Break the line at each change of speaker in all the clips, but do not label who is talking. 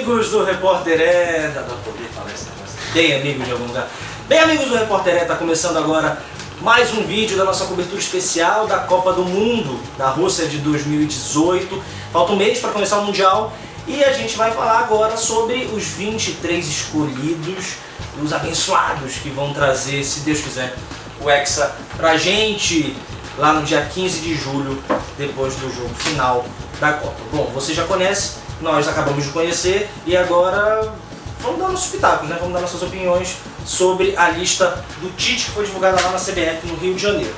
amigos do Repórter É... Não poder falar esse negócio. Bem amigos de algum lugar. Bem amigos do Repórter É, tá começando agora mais um vídeo da nossa cobertura especial da Copa do Mundo da Rússia de 2018. Falta um mês para começar o Mundial e a gente vai falar agora sobre os 23 escolhidos, os abençoados que vão trazer, se Deus quiser, o Hexa pra gente lá no dia 15 de julho, depois do jogo final da Copa. Bom, você já conhece, nós acabamos de conhecer e agora vamos dar nossos pitacos, né? Vamos dar nossas opiniões sobre a lista do Tite que foi divulgada lá na CBF no Rio de Janeiro.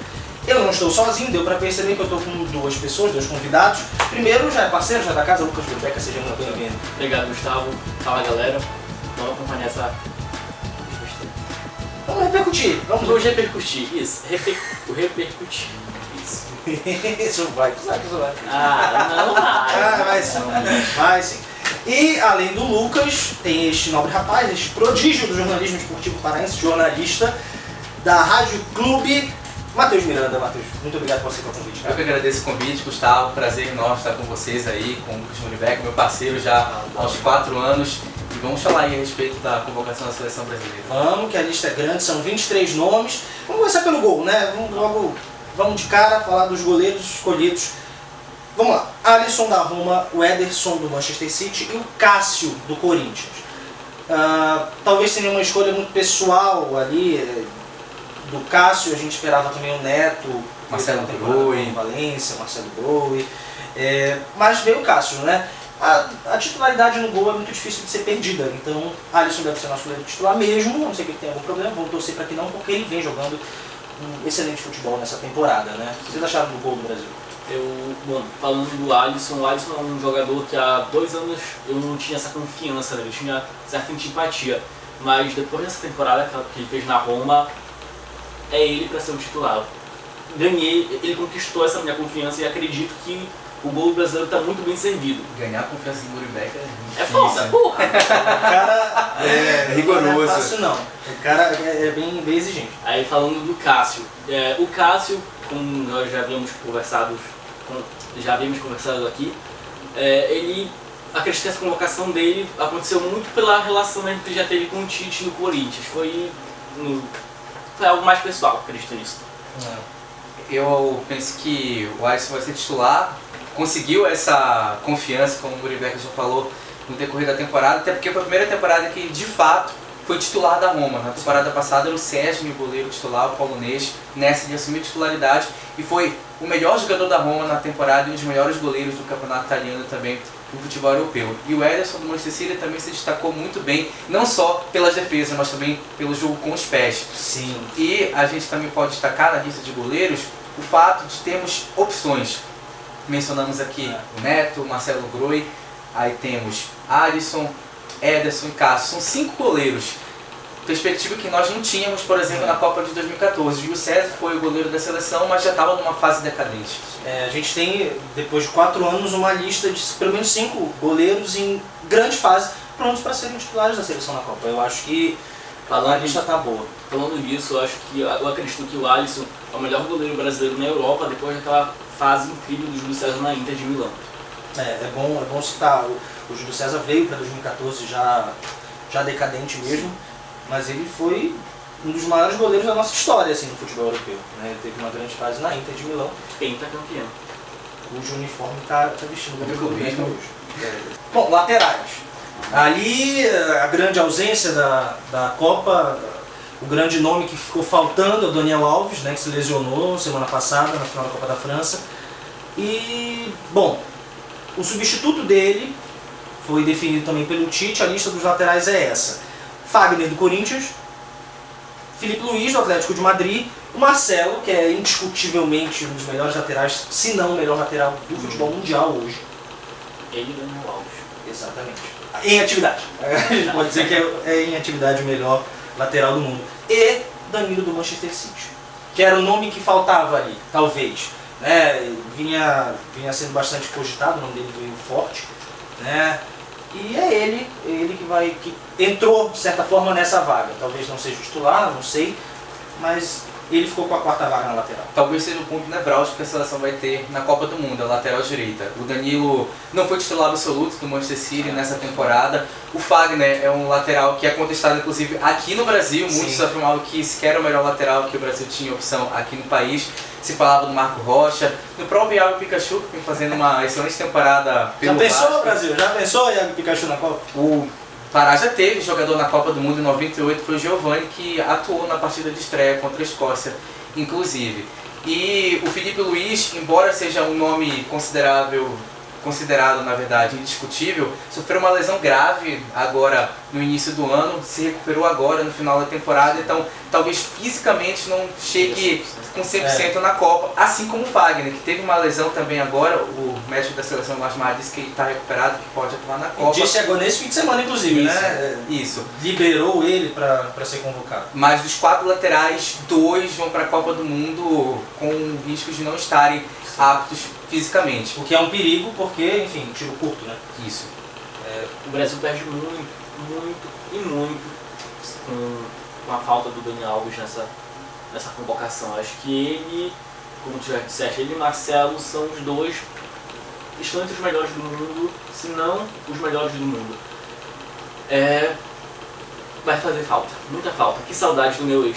Eu não estou sozinho, deu para perceber que eu estou com duas pessoas, dois convidados. Primeiro, já é parceiro, já é da casa, Lucas Bebeca, seja muito bem-vindo.
Obrigado, Gustavo. Fala, galera. Vamos acompanhar essa...
Vamos repercutir.
Vamos repercutir, isso. Repercutir. Isso.
Isso vai, tu sabe que isso vai.
Não vai.
Vai sim, vai sim. E além do Lucas, tem este nobre rapaz, este prodígio do jornalismo esportivo paraense, jornalista da Rádio Clube, Matheus Miranda. Matheus, muito obrigado por aceitar o convite.
Eu que agradeço o convite, Gustavo. Prazer enorme estar com vocês aí, com o Lucas Muribeck, meu parceiro já há uns 4 anos. E vamos falar aí a respeito da convocação da seleção brasileira.
Vamos, que a lista é grande, são 23 nomes. Vamos começar pelo gol, né? Vamos de cara falar dos goleiros escolhidos. Vamos lá, Alisson da Roma, o Ederson do Manchester City e o Cássio do Corinthians. Talvez seria uma escolha muito pessoal ali, do Cássio, a gente esperava também o Neto,
Marcelo Groi,
Valência, Marcelo Groi, mas veio o Cássio, né? A titularidade no gol é muito difícil de ser perdida, então Alisson deve ser nosso goleiro titular mesmo, não sei que ele tem algum problema, vamos torcer para que não, porque ele vem jogando um excelente futebol nessa temporada, né? O que vocês acharam do gol do Brasil?
Falando do Alisson, o Alisson é um jogador que há 2 anos eu não tinha essa confiança, né? Eu tinha certa antipatia, mas depois dessa temporada que ele fez na Roma, é ele para ser o titular. Ele conquistou essa minha confiança e acredito que o gol brasileiro está muito bem servido.
Ganhar a confiança do Muribeck
é foda, porra!
O cara
é rigoroso.
Não é fácil não, o cara é bem exigente.
Aí falando do Cássio, o Cássio, como nós já havíamos conversado aqui, ele, acredito que essa convocação dele aconteceu muito pela relação que ele já teve com o Tite no Corinthians. Foi algo mais pessoal, acredito nisso.
Eu penso que o Alisson vai ser titular, conseguiu essa confiança, como o Muribeck já falou, no decorrer da temporada, até porque foi a primeira temporada que de fato foi titular da Roma. Na temporada passada era o Sérgio, o goleiro titular, o polonês, nessa de assumir titularidade e foi o melhor jogador da Roma na temporada e um dos melhores goleiros do campeonato italiano também no futebol europeu. E o Ederson do Manchester City também se destacou muito bem, não só pelas defesas, mas também pelo jogo com os pés.
Sim.
E a gente também pode destacar na lista de goleiros o fato de termos opções. Mencionamos aqui o Neto, o Marcelo Groi, aí temos Alisson, Ederson e Cássio. São 5 goleiros. Perspectiva que nós não tínhamos, por exemplo, na Copa de 2014. Júlio César foi o goleiro da seleção, mas já estava numa fase decadente.
A gente tem, depois de 4 anos, uma lista de pelo menos 5 goleiros em grande fase prontos para serem titulares da seleção na Copa. Eu acho que a lista está boa.
Falando nisso, eu acredito que o Alisson é o melhor goleiro brasileiro na Europa depois daquela fase incrível do Júlio César na Inter de Milão.
É bom citar, o Júlio César veio para 2014 já decadente mesmo, mas ele foi um dos maiores goleiros da nossa história assim, no futebol europeu. Né? Ele teve uma grande fase na Inter de Milão.
Pentacampeão.
Cujo uniforme está vestindo o mesmo hoje. Bom, laterais. Ali a grande ausência da Copa, o grande nome que ficou faltando é o Daniel Alves, né, que se lesionou semana passada na final da Copa da França. E, bom, o substituto dele foi definido também pelo Tite, a lista dos laterais é essa. Fagner do Corinthians, Filipe Luís do Atlético de Madrid, o Marcelo, que é indiscutivelmente um dos melhores laterais, se não o melhor lateral do futebol mundial hoje.
Ele e Daniel Alves.
Exatamente. Em atividade. A gente pode dizer que é em atividade o melhor lateral do mundo. E Danilo do Manchester City, que era o nome que faltava ali, talvez. Né? Vinha sendo bastante cogitado, o nome dele veio forte. Né? E é ele que entrou, de certa forma, nessa vaga. Talvez não seja o titular, não sei, mas ele ficou com a quarta vaga na lateral.
Talvez seja o ponto nevrálgico que a seleção vai ter na Copa do Mundo, a lateral direita. O Danilo não foi titular absoluto do Manchester City nessa temporada. O Fagner é um lateral que é contestado, inclusive, aqui no Brasil. Muitos afirmavam que sequer era o melhor lateral que o Brasil tinha opção aqui no país. Se falava do Marco Rocha, do próprio Iago Pikachu, que vem fazendo uma excelente temporada pelo
Já pensou,
Vasco.
Brasil? Já pensou, Iago Pikachu na Copa?
O Pará já teve jogador na Copa do Mundo em 98, foi o Giovani, que atuou na partida de estreia contra a Escócia, inclusive. E o Felipe Luiz, embora seja um nome considerado, na verdade, indiscutível, sofreu uma lesão grave agora no início do ano, se recuperou agora no final da temporada, então talvez fisicamente não chegue com 100% na Copa, assim como o Fagner, que teve uma lesão também agora. O médico da seleção Lasmar disse que ele está recuperado, que pode atuar na Copa.
Disse agora nesse fim de semana, inclusive,
Isso,
né?
Isso.
Liberou ele para ser convocado.
Mas dos 4 laterais, 2 vão para a Copa do Mundo com riscos de não estarem aptos fisicamente.
O que é um perigo, porque, enfim, tiro curto, né?
Isso.
O Brasil perde muito com a falta do Dani Alves nessa convocação. Acho que ele, como tu já disseste, ele e Marcelo são os dois, estão entre os melhores do mundo, se não os melhores do mundo. Vai fazer falta, muita falta. Que saudade do meu ex.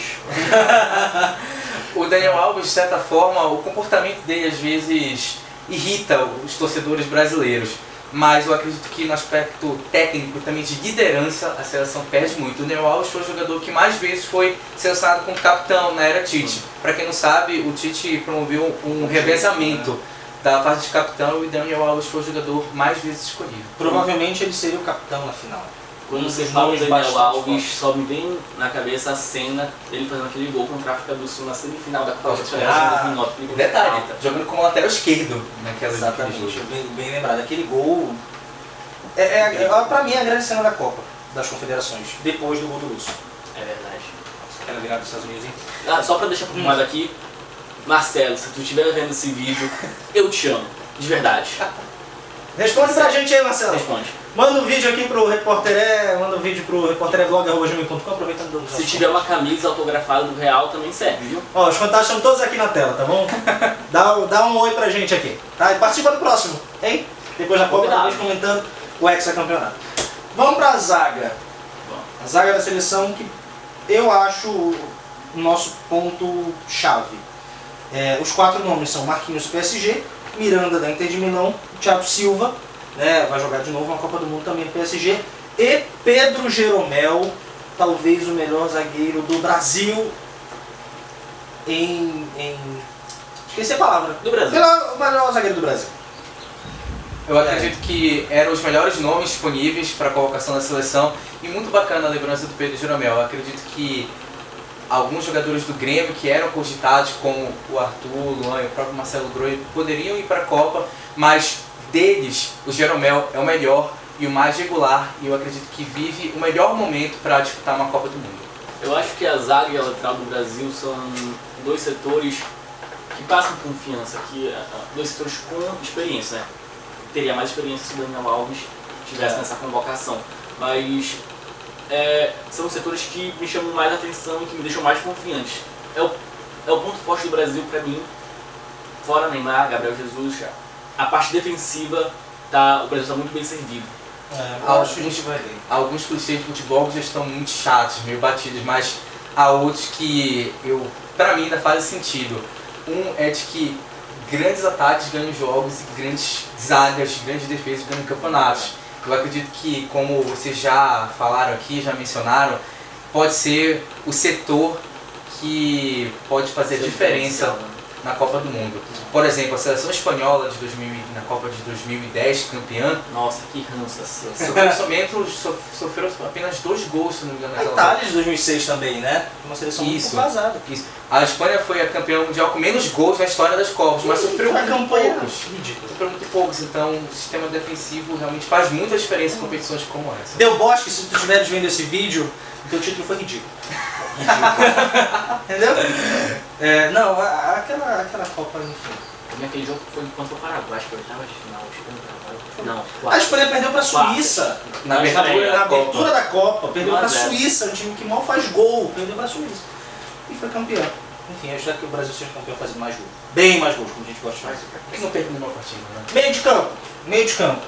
O Daniel Alves, de certa forma, o comportamento dele às vezes irrita os torcedores brasileiros. Mas eu acredito que no aspecto técnico e também de liderança, a seleção perde muito. O Daniel Alves foi o jogador que mais vezes foi selecionado como capitão na era Tite. Para quem não sabe, o Tite promoveu um revezamento da fase de capitão e o Daniel Alves foi o jogador mais vezes escolhido.
Provavelmente ele seria o capitão na final.
Quando você
Dos
fala
nomes
do Daniel
bastante
Alves,
fortes.
só me vem na cabeça a cena dele fazendo aquele gol contra a África do Sul na semifinal da Copa de
Ah,
2009. Aquele gol de
Detalhe,
falta.
jogando como lateral esquerdo naquela
Exatamente,
jogo.
bem lembrado. Aquele gol pra mim é a grande cena da Copa das Confederações, depois do gol do Lúcio.
É verdade.
Aquela virada dos Estados Unidos, hein?
Só pra deixar confirmado aqui, Marcelo, se tu estiver vendo esse vídeo, eu te amo. De verdade.
Responde pra gente aí, Marcelo.
Responde.
Manda um vídeo aqui pro Repórter manda um vídeo pro repórterblog.com, aproveitando
Se tiver uma camisa autografada do Real, também serve, viu?
Ó, os contatos estão todos aqui na tela, tá bom? Dá um oi pra gente aqui, tá? E participa do próximo, hein? Depois da Copa,
Combinado.
talvez comentando o hexacampeonato. Vamos pra zaga. A zaga da seleção que eu acho o nosso ponto-chave. Os 4 nomes são Marquinhos do PSG, Miranda da Inter de Milão, Thiago Silva, né, vai jogar de novo na Copa do Mundo também no PSG, e Pedro Jeromel, talvez o melhor zagueiro do Brasil esqueci a palavra.
Do Brasil.
O melhor zagueiro do Brasil.
Eu acredito que eram os melhores nomes disponíveis para a convocação da seleção e muito bacana a lembrança do Pedro Jeromel. Eu acredito que alguns jogadores do Grêmio que eram cogitados, como o Arthur, o Luan e o próprio Marcelo Groi, poderiam ir para a Copa, mas deles, o Jeromel é o melhor e o mais regular, e eu acredito que vive o melhor momento para disputar uma Copa do Mundo.
Eu acho que a zaga e a lateral do Brasil são 2 setores que passam confiança, dois setores com experiência, né? Teria mais experiência se o Daniel Alves estivesse nessa convocação, mas são setores que me chamam mais atenção e que me deixam mais confiante. É o ponto forte do Brasil para mim, fora Neymar, Gabriel Jesus, a parte defensiva, o Brasil está muito bem servido.
Alguns clichês de futebol que já estão muito chatos, meio batidos, mas há outros que para mim ainda fazem sentido. Um é de que grandes ataques ganham jogos e grandes zagas, grandes defesas ganham campeonatos. Eu acredito que, como vocês já falaram aqui, já mencionaram, pode ser o setor que pode fazer a diferença na Copa do Mundo. Por exemplo, a seleção espanhola na Copa de 2010, campeã,
Nossa, que ranço assim.
sofreu apenas 2 gols, se não me engano.
A Itália de 2006 também, né? Uma seleção muito vazada.
Isso. A Espanha foi a campeã mundial com menos gols na história das Copas, mas sofreu muito poucos. Sofreu muito poucos, então o sistema defensivo realmente faz muita diferença em competições como essa.
Del Bosque, se tu estiveres vendo esse vídeo, o teu título foi ridículo. Entendeu? Não, aquela Copa, enfim.
Também aquele jogo foi contra o Paraguai, acho que eu estava de final. Não,
A Espanha perdeu pra Suíça
Na
Na
abertura da Copa. Perdeu pra
1 a 0.
Suíça, um time que mal faz gol. Perdeu pra Suíça. E foi campeão. Enfim, eu espero que o Brasil seja campeão fazendo mais gols. Bem mais gols, como a gente gosta de fazer.
Por que não perco nenhuma partida, né?
Meio de campo.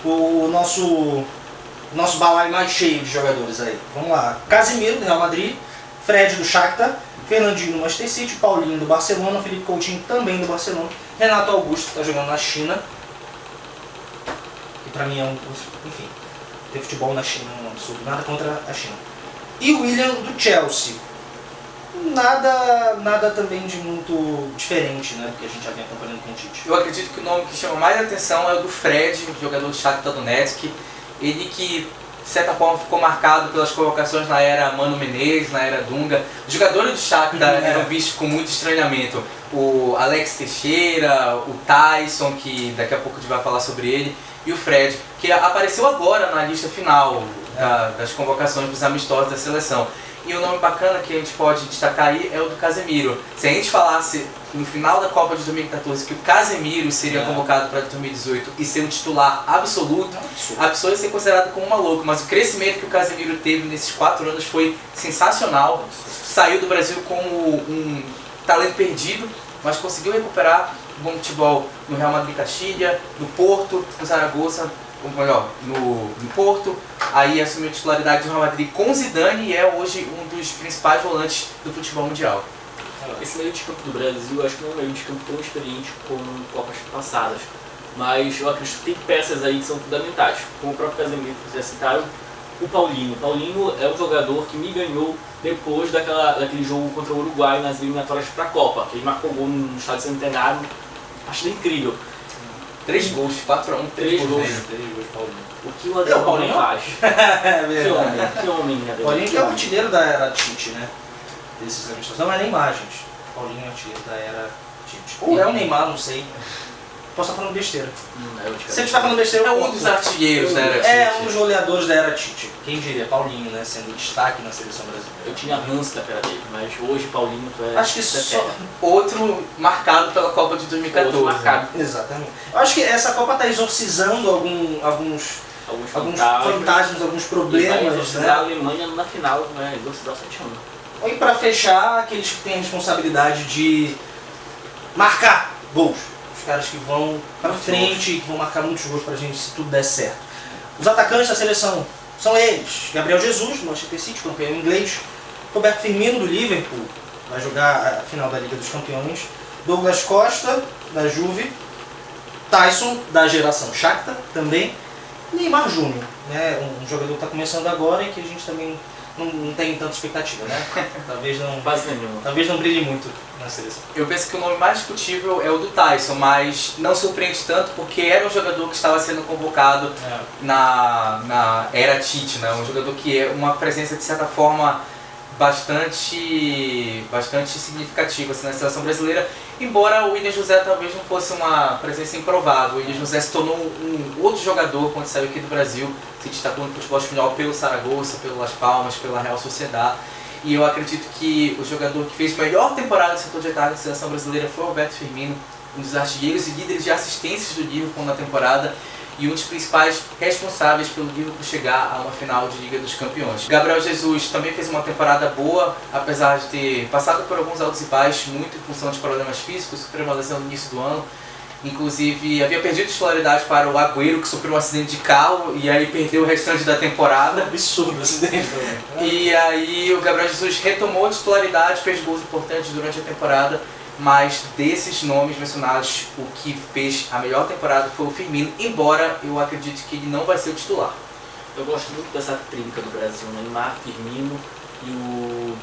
O nosso balaio mais cheio de jogadores aí. Vamos lá. Casemiro, do Real Madrid. Fred, do Shakhtar. Fernandinho, do Manchester City. Paulinho, do Barcelona. Felipe Coutinho, também do Barcelona. Renato Augusto, que está jogando na China. Que pra mim é um... Enfim, ter futebol na China é um absurdo. Nada contra a China. E o William, do Chelsea. Nada também de muito diferente, né? Porque a gente já vem acompanhando com o Tite.
Eu acredito que o nome que chama mais atenção é o do Fred, jogador do Shakhtar Donetsk. Ele que, de certa forma, ficou marcado pelas convocações na era Mano Menezes, na era Dunga. Os jogadores do Shakhtar eram vistos com muito estranhamento. O Alex Teixeira, o Tyson, que daqui a pouco a gente vai falar sobre ele, e o Fred, que apareceu agora na lista final das convocações dos amistosos da seleção. E o nome bacana que a gente pode destacar aí é o do Casemiro. Se a gente falasse no final da Copa de 2014 que o Casemiro seria convocado para 2018 e ser um titular absoluto, a pessoa ia ser considerada como um maluco. Mas o crescimento que o Casemiro teve nesses 4 anos foi sensacional. Saiu do Brasil como um talento perdido, mas conseguiu recuperar um bom futebol no Real Madrid Castilha, no Porto, no Zaragoza, ou melhor, no Porto. Aí assumiu a titularidade do Real Madrid com Zidane e é hoje um dos principais volantes do futebol mundial.
Esse meio de campo do Brasil, eu acho que não é um meio de campo tão experiente como em Copas passadas, mas eu acredito que tem peças aí que são fundamentais, como o próprio Casemiro, que vocês já citaram, o Paulinho. O Paulinho é um jogador que me ganhou depois daquele jogo contra o Uruguai nas eliminatórias para a Copa, que ele marcou gol no Estádio Centenário, achei incrível.
3 gols, 4-1,
3 gols.
3 gols, Paulinho.
O que o Adriano Paulinho faz? Que homem, né?
Paulinho que é o artilheiro da era Tite, né? Desses amistosos. Não é Neymar, gente. Paulinho é o artilheiro da era Tite. Ou é o Neymar, não sei. Posso estar falando besteira. Se ele estiver falando besteira,
é um dos artilheiros da era Tite.
É um dos goleadores da era Tite. Quem diria? Paulinho, né? Sendo destaque na seleção brasileira.
Eu tinha ranço da cara dele, mas hoje Paulinho tu é...
Acho que só...
Outro marcado pela Copa de 2014.
Outro marcado.
Exatamente. Eu acho que essa Copa está exorcizando alguns fantasmas, alguns problemas,
vai exorcizar, né? A Alemanha na final, né? Exorcizar o 7-1.
E para fechar, aqueles que têm a responsabilidade de marcar gols. Os caras que vão para frente e que vão marcar muitos gols pra gente se tudo der certo. Os atacantes da seleção são eles: Gabriel Jesus, do Manchester City, campeão inglês; Roberto Firmino, do Liverpool, vai jogar a final da Liga dos Campeões; Douglas Costa, da Juve; Tyson, da geração Shakhtar, também; Neymar Júnior, né? Um jogador que está começando agora e que a gente também não tem tanta expectativa, né?
Quase nenhuma.
Talvez não brilhe muito na seleção.
Eu penso que o nome mais discutível é o do Tyson, mas não surpreende tanto porque era um jogador que estava sendo convocado na era Tite, né? Um jogador que é uma presença de certa forma bastante significativa assim, na seleção brasileira, embora o William José talvez não fosse uma presença improvável. O William José se tornou um outro jogador quando saiu aqui do Brasil, se destacou no futebol espanhol pelo Zaragoza, pelo Las Palmas, pela Real Sociedad. E eu acredito que o jogador que fez a melhor temporada do setor de ataque da seleção brasileira foi o Roberto Firmino, um dos artilheiros e líderes de assistências do Liverpool na temporada e um dos principais responsáveis pelo Liverpool chegar a uma final de Liga dos Campeões. Gabriel Jesus também fez uma temporada boa, apesar de ter passado por alguns altos e baixos, muito em função de problemas físicos, sofreu uma lesão no início do ano. Inclusive, havia perdido titularidade para o Agüero, que sofreu um acidente de carro e aí perdeu o restante da temporada.
Absurdo o acidente.
E aí o Gabriel Jesus retomou a titularidade, fez gols importantes durante a temporada, mas desses nomes mencionados, o que fez a melhor temporada foi o Firmino, embora eu acredite que ele não vai ser o titular.
Eu gosto muito dessa trinca do Brasil, Neymar, Firmino e o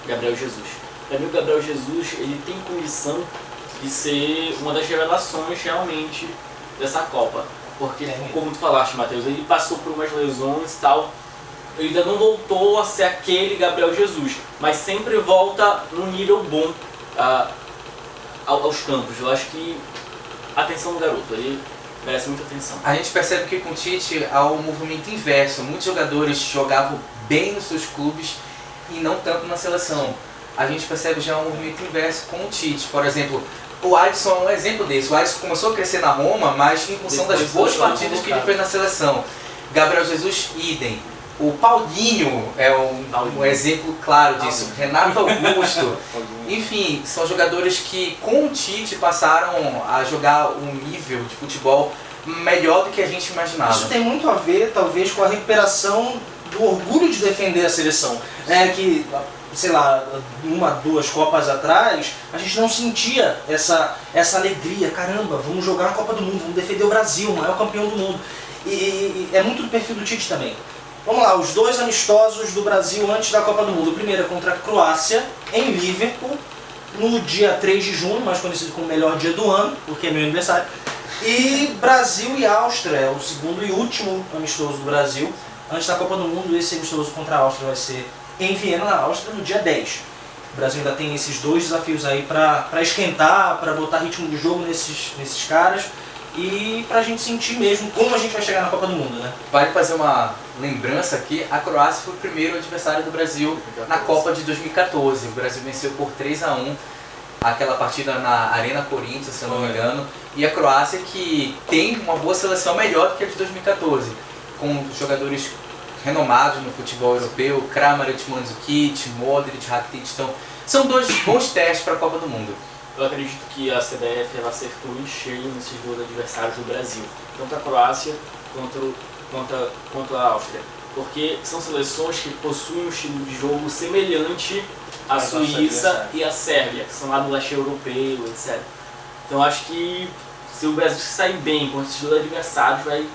Gabriel Jesus. Para mim o Gabriel Jesus ele tem condição de ser uma das revelações realmente dessa Copa. Porque, como tu falaste, Matheus, ele passou por umas lesões e tal, ele ainda não voltou a ser aquele Gabriel Jesus, mas sempre volta num nível bom aos campos. Eu acho que atenção no garoto, ele merece muita atenção.
A gente percebe que com o Tite há um movimento inverso. Muitos jogadores jogavam bem nos seus clubes e não tanto na seleção. A gente percebe já um movimento inverso com o Tite. Por exemplo, o Alisson é um exemplo desse. O Alisson começou a crescer na Roma, mas em função das boas partidas que ele fez na seleção. Gabriel Jesus, idem. O Paulinho é um exemplo claro disso. Renato Augusto. Enfim, são jogadores que com o Tite passaram a jogar um nível de futebol melhor do que a gente imaginava.
Isso tem muito a ver, talvez, com a recuperação do orgulho de defender a seleção. É que, sei lá, uma, duas Copas atrás, a gente não sentia essa alegria. Caramba, vamos jogar a Copa do Mundo, vamos defender o Brasil, o maior campeão do mundo. E é muito do perfil do Tite também. Vamos lá, os 2 amistosos do Brasil antes da Copa do Mundo. O primeiro é contra a Croácia, em Liverpool, no dia 3 de junho, mais conhecido como o melhor dia do ano, porque é meu aniversário. E Brasil e Áustria, é o segundo e último amistoso do Brasil antes da Copa do Mundo. Esse amistoso contra a Áustria vai ser em Viena, na Áustria, no dia 10. O Brasil ainda tem esses 2 desafios aí para esquentar, para botar ritmo de jogo nesses caras. E pra gente sentir mesmo como a gente vai chegar na Copa do Mundo, né?
Vale fazer uma lembrança aqui, a Croácia foi o primeiro adversário do Brasil na Copa de 2014. O Brasil venceu por 3-1 aquela partida na Arena Corinthians, se eu não me engano. E a Croácia que tem uma boa seleção melhor do que a de 2014, com jogadores renomados no futebol europeu, Kramaric, Mandzukic, Modric, Rakitic. Então, são 2 bons testes para a Copa do Mundo.
Eu acredito que a CBF ela acertou em cheio nesses 2 adversários do Brasil, tanto a Croácia quanto a Áustria, porque são seleções que possuem um estilo de jogo semelhante à Suíça e à Sérvia, que são lá do leste europeu, etc. Então acho que se o Brasil se sair bem com esses 2 adversários, vai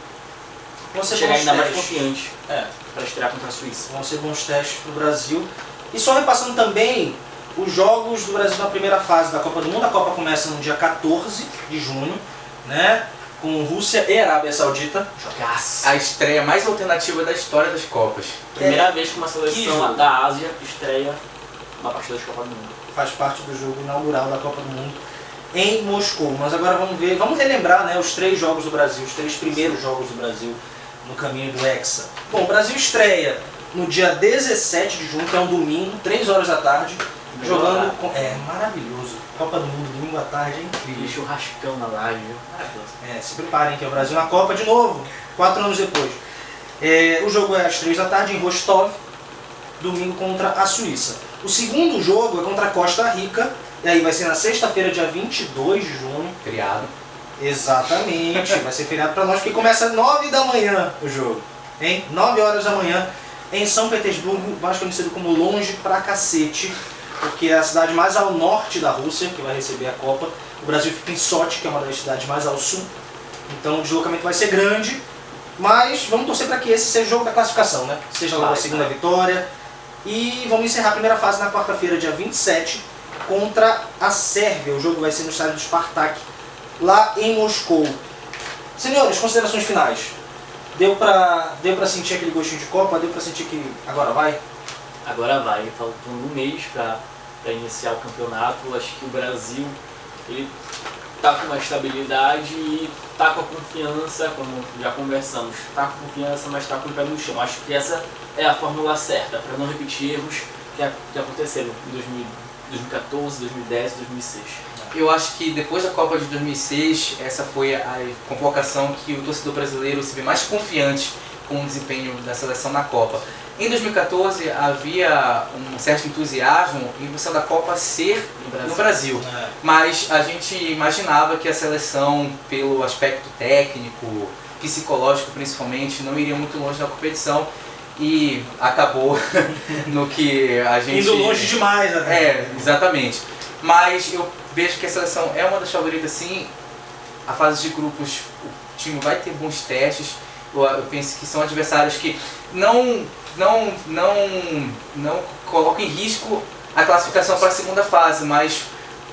chegar ainda mais confiante para estrear contra a Suíça.
Vão ser bons testes para o Brasil. E só repassando também os jogos do Brasil na primeira fase da Copa do Mundo. A Copa começa no dia 14 de junho, né? Com Rússia e Arábia Saudita.
Jogaço!
A estreia mais alternativa da história das Copas.
Primeira vez que uma seleção da Ásia estreia uma partida de Copa do Mundo.
Faz parte do jogo inaugural da Copa do Mundo em Moscou. Mas agora vamos relembrar, né, os 3 jogos do Brasil, os 3 primeiros jogos do Brasil no caminho do Hexa. Bom, o Brasil estreia no dia 17 de junho, que é um domingo, 3 horas da tarde. Jogando com... É maravilhoso. Copa do Mundo, domingo à tarde, é incrível.
Churrascão na live, maravilhoso.
Se preparem que é o Brasil na Copa de novo, 4 anos depois. O jogo é às 3 da tarde em Rostov, domingo contra a Suíça. O segundo jogo é contra a Costa Rica, e aí vai ser na sexta-feira, dia 22 de junho.
Feriado.
Exatamente, vai ser feriado pra nós, porque começa às 9 da manhã o jogo. 9 horas da manhã, em São Petersburgo, mais conhecido como longe pra cacete, porque é a cidade mais ao norte da Rússia, que vai receber a Copa. O Brasil fica em Sochi, que é uma das cidades mais ao sul. Então o deslocamento vai ser grande, mas vamos torcer para que esse seja o jogo da classificação, né? Seja logo a segunda vitória. E vamos encerrar a primeira fase na quarta-feira, dia 27, contra a Sérvia. O jogo vai ser no estádio do Spartak, lá em Moscou. Senhores, considerações finais. Deu pra sentir aquele gostinho de Copa? Deu pra sentir que agora vai?
Agora vai, faltando um mês para iniciar o campeonato. Acho que o Brasil ele tá com uma estabilidade e tá com a confiança, como já conversamos, tá com confiança, mas tá com o pé no chão. Acho que essa é a fórmula certa para não repetir erros que aconteceram em 2014, 2010 e 2006.
Eu acho que depois da Copa de 2006, essa foi a convocação que o torcedor brasileiro se vê mais confiante com o desempenho da seleção na Copa. Em 2014 havia um certo entusiasmo em função da Copa ser no Brasil, mas a gente imaginava que a seleção, pelo aspecto técnico, psicológico principalmente, não iria muito longe na competição e acabou no que a gente...
Indo longe demais até.
Exatamente. Mas eu vejo que a seleção é uma das favoritas sim. A fase de grupos, o time vai ter bons testes. Eu penso que são adversários que não colocam em risco a classificação para a segunda fase, mas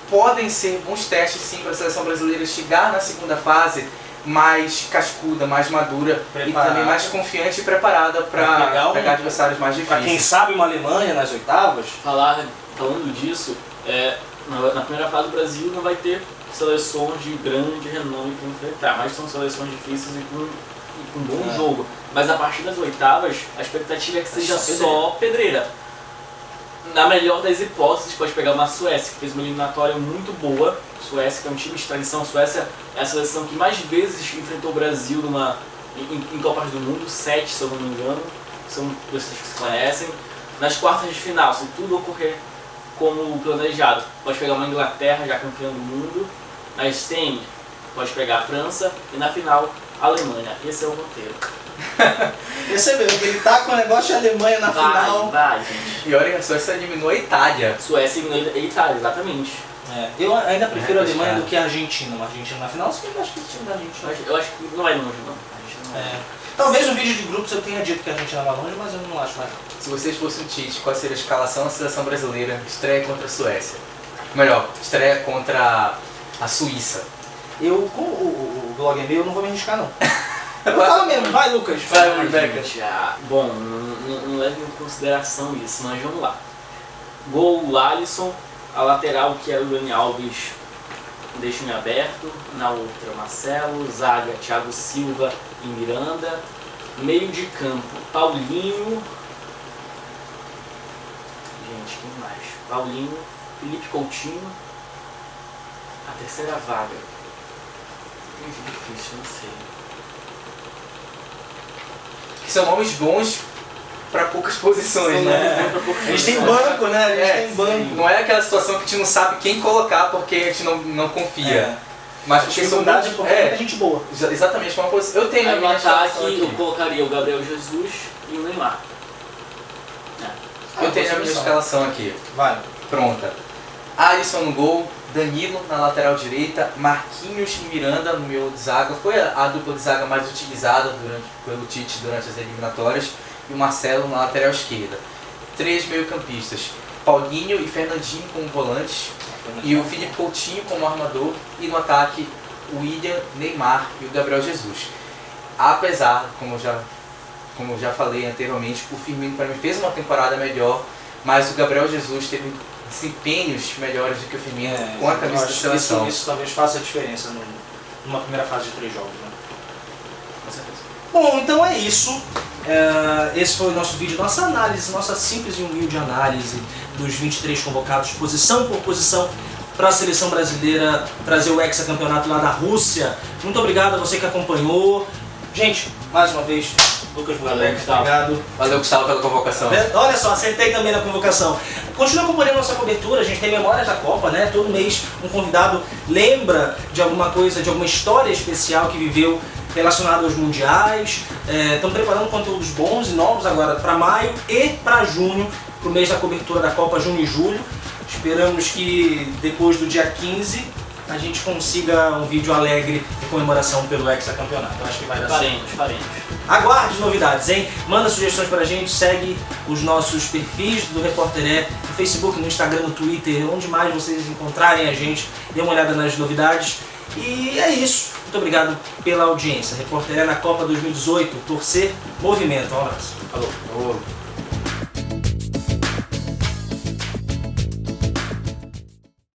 podem ser bons testes sim para a seleção brasileira chegar na segunda fase mais cascuda, mais madura e também mais confiante e preparada para pegar adversários mais difíceis.
Para quem sabe uma Alemanha nas oitavas.
Falando disso, na primeira fase do Brasil não vai ter seleções de grande renome para enfrentar, mas são seleções difíceis e com bom jogo. Mas a partir das oitavas, a expectativa é que seja só pedreira. Na melhor das hipóteses, pode pegar uma Suécia, que fez uma eliminatória muito boa. Suécia, que é um time de tradição. Suécia é a seleção que mais vezes enfrentou o Brasil em Copas do Mundo, 7, se eu não me engano. são dois times que se conhecem. Nas quartas de final, se tudo ocorrer como planejado, pode pegar uma Inglaterra já campeã do mundo. Nas semis, pode pegar a França. E na final, a Alemanha. Esse é o roteiro.
Esse é mesmo, ele tá com o negócio de Alemanha na final.
Vai, gente.
E olha só, isso eliminou a Itália.
Suécia e Itália, exatamente.
Eu ainda prefiro a Alemanha
cara.
do que a Argentina. Uma Argentina na final, sim, eu acho que esse time da Argentina.
Eu acho que não vai longe, não. A gente não vai.
Talvez no vídeo de grupos eu tenha dito que a Argentina vai longe, mas eu não acho mais.
Se vocês fossem o Tite, qual seria a escalação da seleção brasileira? Estreia contra a Suécia. Melhor, estreia contra a Suíça.
Eu, com o blog é meu, eu não vou me arriscar não. Fala mesmo, vai Lucas.
Vai, Rebeca.
Bom, não leve em consideração isso, mas vamos lá. Gol, Alisson. A lateral, que é o Dani Alves, deixa em aberto. Na outra, Marcelo. Zaga, Thiago Silva e Miranda. Meio de campo, Paulinho. Gente, quem mais? Paulinho, Felipe Coutinho. A terceira vaga. Muito difícil, não sei.
Que são nomes bons para poucas posições, né?
A gente tem banco, né? A gente tem banco.
Não é aquela situação que a gente não sabe quem colocar porque a gente não confia. Mas
A
porque são
dificuldade é
muitos-
porque tem muita gente boa.
Exatamente, uma posição. Eu tenho a
Aí no
minha
ataque
escalação
eu
aqui.
colocaria o Gabriel Jesus e o Neymar.
Eu tenho a minha escalação aqui.
Vai.
Pronta. Alisson no gol, Danilo na lateral direita, Marquinhos e Miranda no miolo de zaga. Foi a dupla de zaga mais utilizada pelo Tite durante as eliminatórias. E o Marcelo na lateral esquerda. 3 meio-campistas, Paulinho e Fernandinho como volantes. E o Felipe Coutinho como armador. E no ataque, o William, Neymar e o Gabriel Jesus. Apesar, como eu já falei anteriormente, o Firmino para mim fez uma temporada melhor, mas o Gabriel Jesus teve desempenhos melhores do que o Firmino com a camisa da seleção.
Isso talvez faça a diferença numa primeira fase de 3 jogos, né?
Com certeza.
Bom, então é isso. Esse foi o nosso vídeo, nossa análise, nossa simples e humilde análise dos 23 convocados, posição por posição, para a seleção brasileira trazer o hexacampeonato lá da Rússia. Muito obrigado a você que acompanhou. Gente, mais uma vez, Lucas
Valeu,
Boleck,
Gustavo.
obrigado.
Valeu, Gustavo, pela convocação.
Olha só, acertei também na convocação. Continua acompanhando nossa cobertura, a gente tem Memórias da Copa, né? Todo mês um convidado lembra de alguma coisa, de alguma história especial que viveu relacionada aos mundiais. Estamos preparando conteúdos bons e novos agora para maio e para junho, para o mês da cobertura da Copa, junho e julho. Esperamos que depois do dia 15 a gente consiga um vídeo alegre de comemoração pelo hexacampeonato. Acho que vai dar certo.
Faremos.
Aguarde novidades, hein? Manda sugestões pra gente, segue os nossos perfis do Repórter É, no Facebook, no Instagram, no Twitter, onde mais vocês encontrarem a gente, dê uma olhada nas novidades. E é isso. Muito obrigado pela audiência. Repórter É na Copa 2018, torcer, movimento. Um abraço.
Falou.
Ô.